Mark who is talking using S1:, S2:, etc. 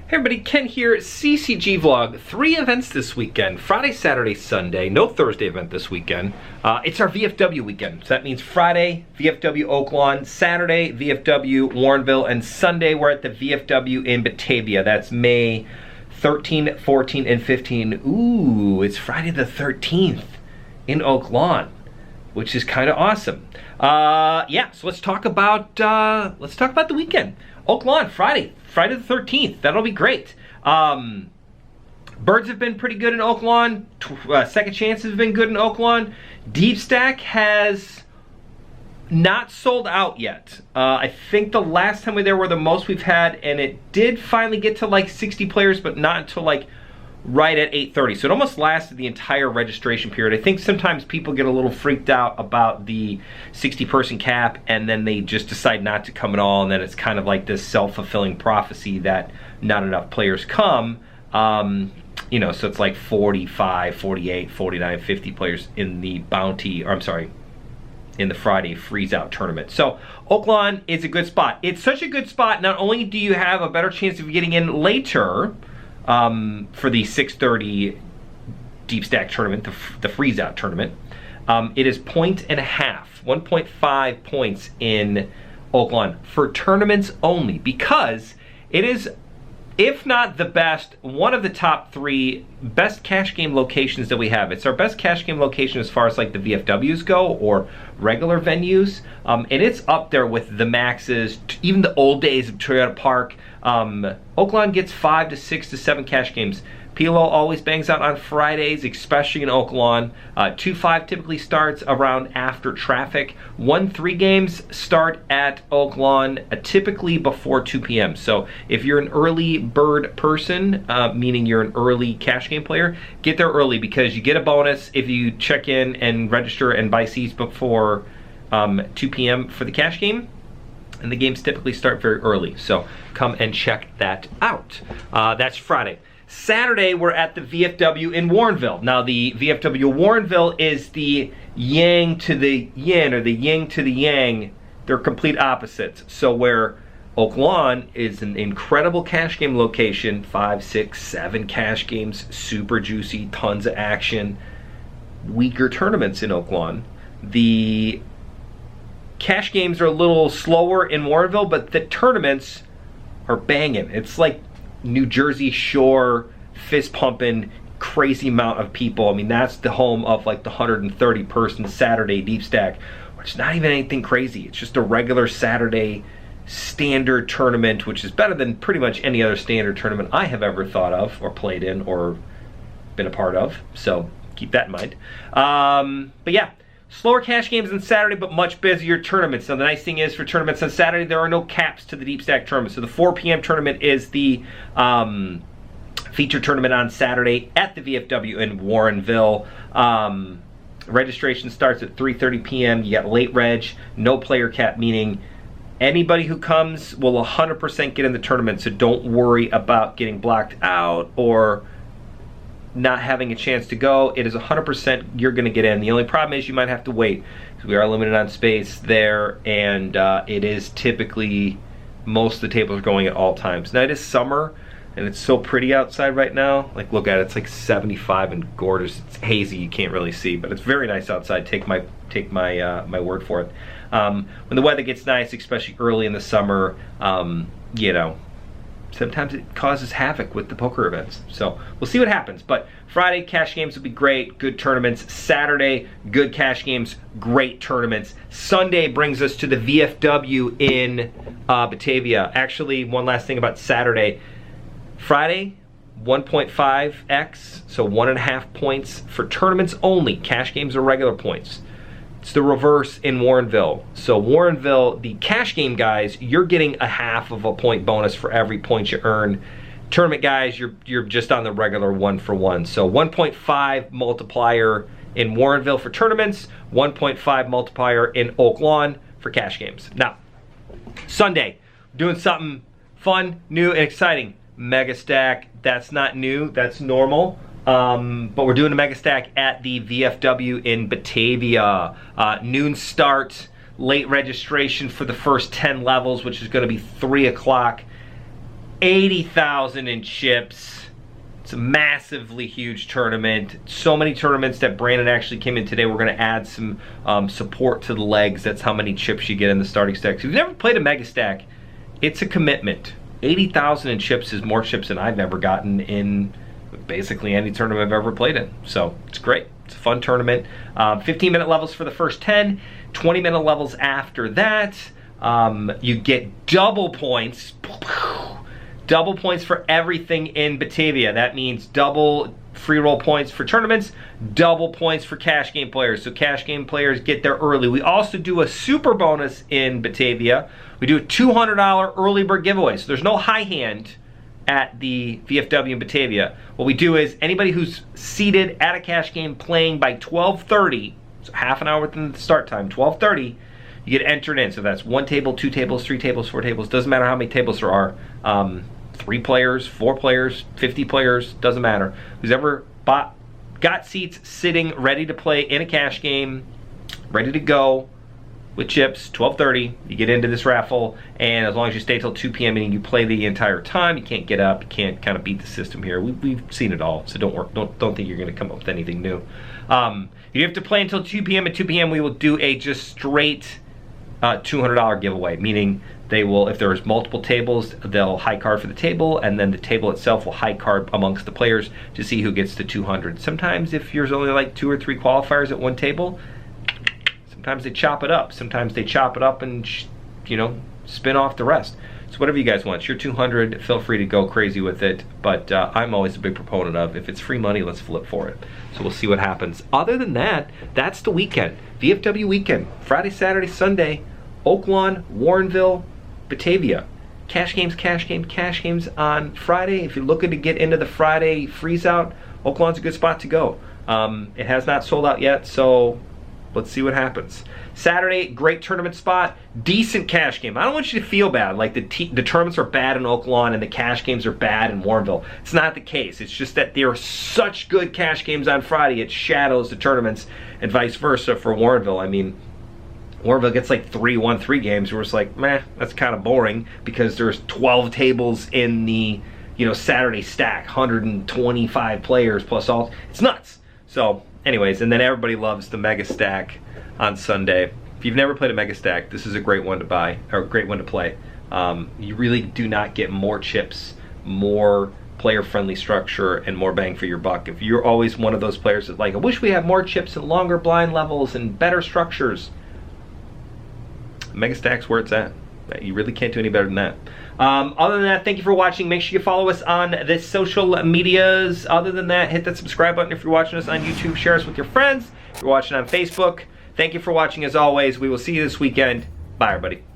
S1: Hey everybody, Ken here, CCG vlog. 3 events this weekend, Friday, Saturday, Sunday. No Thursday event this weekend. It's our VFW weekend. So that means Friday, VFW Oaklawn, Saturday, VFW Warrenville, and Sunday we're at the VFW in Batavia. That's May 13, 14, and 15. Ooh, it's Friday the 13th in Oaklawn, which is kind of awesome. Yeah, so let's talk about the weekend. Oaklawn, Friday the 13th. That'll be great. Birds have been pretty good in Oaklawn. Second chances have been good in Oaklawn. Deep Stack has not sold out yet. I think the last time we were there were the most we've had, and it did finally get to like 60 players, but not until like right at 8:30. So it almost lasted the entire registration period. I think sometimes people get a little freaked out about the 60-person cap, and then they just decide not to come at all, and then it's kind of like this self-fulfilling prophecy that not enough players come. You know, so it's like 45, 48, 49, 50 players in the bounty, or I'm sorry, in the Friday freeze-out tournament. So Oaklawn is a good spot. It's such a good spot, not only do you have a better chance of getting in later, for the 6:30 Deep Stack tournament, the freeze-out tournament. It is 1.5 points in Oaklawn for tournaments only, because it is, if not the best, one of the top 3 best cash game locations that we have. It's our best cash game location as far as like the VFWs go, or regular venues, and it's up there with the Maxes, even the old days of Toyota Park. Oaklawn gets 5 to 6 to 7 cash games. PLO always bangs out on Fridays, especially in Oaklawn. 2-5 typically starts around after traffic. 1-3 games start at Oaklawn typically before 2 p.m. So if you're an early bird person, meaning you're an early cash game player, get there early, because you get a bonus if you check in and register and buy seats before 2 p.m. for the cash game. And the games typically start very early, so come and check that out. That's Friday. Saturday, we're at the VFW in Warrenville. Now, the VFW Warrenville is the yang to the yin, or the yin to the yang. They're complete opposites. So where Oaklawn is an incredible cash game location, 5, 6, 7 cash games, super juicy, tons of action, weaker tournaments in Oaklawn. The cash games are a little slower in Warrenville, but the tournaments are banging. It's like New Jersey Shore, fist pumping, crazy amount of people. I mean, that's the home of like the 130 person Saturday Deep Stack, which is not even anything crazy. It's just a regular Saturday standard tournament, which is better than pretty much any other standard tournament I have ever thought of, or played in, or been a part of. So keep that in mind. But yeah, slower cash games on Saturday, but much busier tournaments. So the nice thing is, for tournaments on Saturday, there are no caps to the Deep Stack tournament. So the 4 p.m. tournament is the feature tournament on Saturday at the VFW in Warrenville. Registration starts at 3:30 p.m. You got late reg, no player cap, meaning anybody who comes will 100% get in the tournament. So don't worry about getting blocked out or not having a chance to go. It is 100% you're going to get in. The only problem is you might have to wait, because we are limited on space there, and it is typically, most of the tables are going at all times. Now, it is summer, and it's so pretty outside right now. Like, look at it, it's like 75 and gorgeous. It's hazy, you can't really see, but it's very nice outside. Take my word for it. When the weather gets nice, especially early in the summer, you know, sometimes it causes havoc with the poker events. So we'll see what happens. But Friday, cash games will be great, good tournaments. Saturday, good cash games, great tournaments. Sunday brings us to the VFW in Batavia. Actually, one last thing about Saturday. Friday, 1.5x, so 1.5 points for tournaments only. Cash games are regular points. It's the reverse in Warrenville. So Warrenville, the cash game guys, you're getting a 1/2 point bonus for every point you earn. Tournament guys, you're just on the regular 1-for-1. So 1.5 multiplier in Warrenville for tournaments, 1.5 multiplier in Oaklawn for cash games. Now, Sunday, doing something fun, new, and exciting. Mega Stack. That's not new, that's normal. But we're doing a Mega Stack at the VFW in Batavia. Noon start, late registration for the first 10 levels, which is going to be 3 o'clock. 80,000 in chips. It's a massively huge tournament. So many tournaments that Brandon actually came in today. We're going to add some support to the legs. That's how many chips you get in the starting stack. If you've never played a mega stack, it's a commitment. 80,000 in chips is more chips than I've ever gotten in basically any tournament I've ever played in. So it's great. It's a fun tournament. 15-minute levels for the first 10, 20-minute levels after that. You get double points. Double points for everything in Batavia. That means double free roll points for tournaments, double points for cash game players. So cash game players get there early. We also do a super bonus in Batavia. We do a $200 early bird giveaway. So there's no high hand at the VFW in Batavia. What we do is anybody who's seated at a cash game playing by 12:30, so half an hour within the start time, 12:30, you get entered in. So that's 1 table, 2 tables, 3 tables, 4 tables. Doesn't matter how many tables there are. 3 players, 4 players, 50 players, doesn't matter. Who's ever got seats sitting ready to play in a cash game, ready to go with chips, 12:30, you get into this raffle, and as long as you stay till 2 p.m. and you play the entire time, you can't get up, you can't kind of beat the system here. We've seen it all, so don't think you're going to come up with anything new. You have to play until 2 p.m. At 2 p.m. we will do a just straight $200 giveaway, meaning they will, if there's multiple tables, they'll high card for the table, and then the table itself will high card amongst the players to see who gets the 200. Sometimes if there's only like 2 or 3 qualifiers at one table, sometimes they chop it up. Sometimes they chop it up and, spin off the rest. So whatever you guys want. It's your 200. Feel free to go crazy with it. But I'm always a big proponent of, if it's free money, let's flip for it. So we'll see what happens. Other than that, that's the weekend. VFW weekend. Friday, Saturday, Sunday. Oaklawn, Warrenville, Batavia. Cash games on Friday. If you're looking to get into the Friday freeze out, Oaklawn's a good spot to go. It has not sold out yet, so let's see what happens. Saturday, great tournament spot, decent cash game. I don't want you to feel bad, like the tournaments are bad in Oaklawn and the cash games are bad in Warrenville. It's not the case. It's just that there are such good cash games on Friday, it shadows the tournaments, and vice versa for Warrenville. I mean, Warrenville gets like 3 1-3 games where it's like, meh, that's kind of boring because there's 12 tables in the Saturday stack, 125 players plus all. It's nuts. So anyways, and then everybody loves the Mega Stack on Sunday. If you've never played a Mega Stack, this is a great one to buy, or a great one to play. You really do not get more chips, more player-friendly structure, and more bang for your buck. If you're always one of those players that like, I wish we had more chips and longer blind levels and better structures, Mega Stack's where it's at. You really can't do any better than that. Other than that, thank you for watching. Make sure you follow us on the social medias. Other than that, hit that subscribe button if you're watching us on YouTube. Share us with your friends if you're watching on Facebook. Thank you for watching as always. We will see you this weekend. Bye, everybody.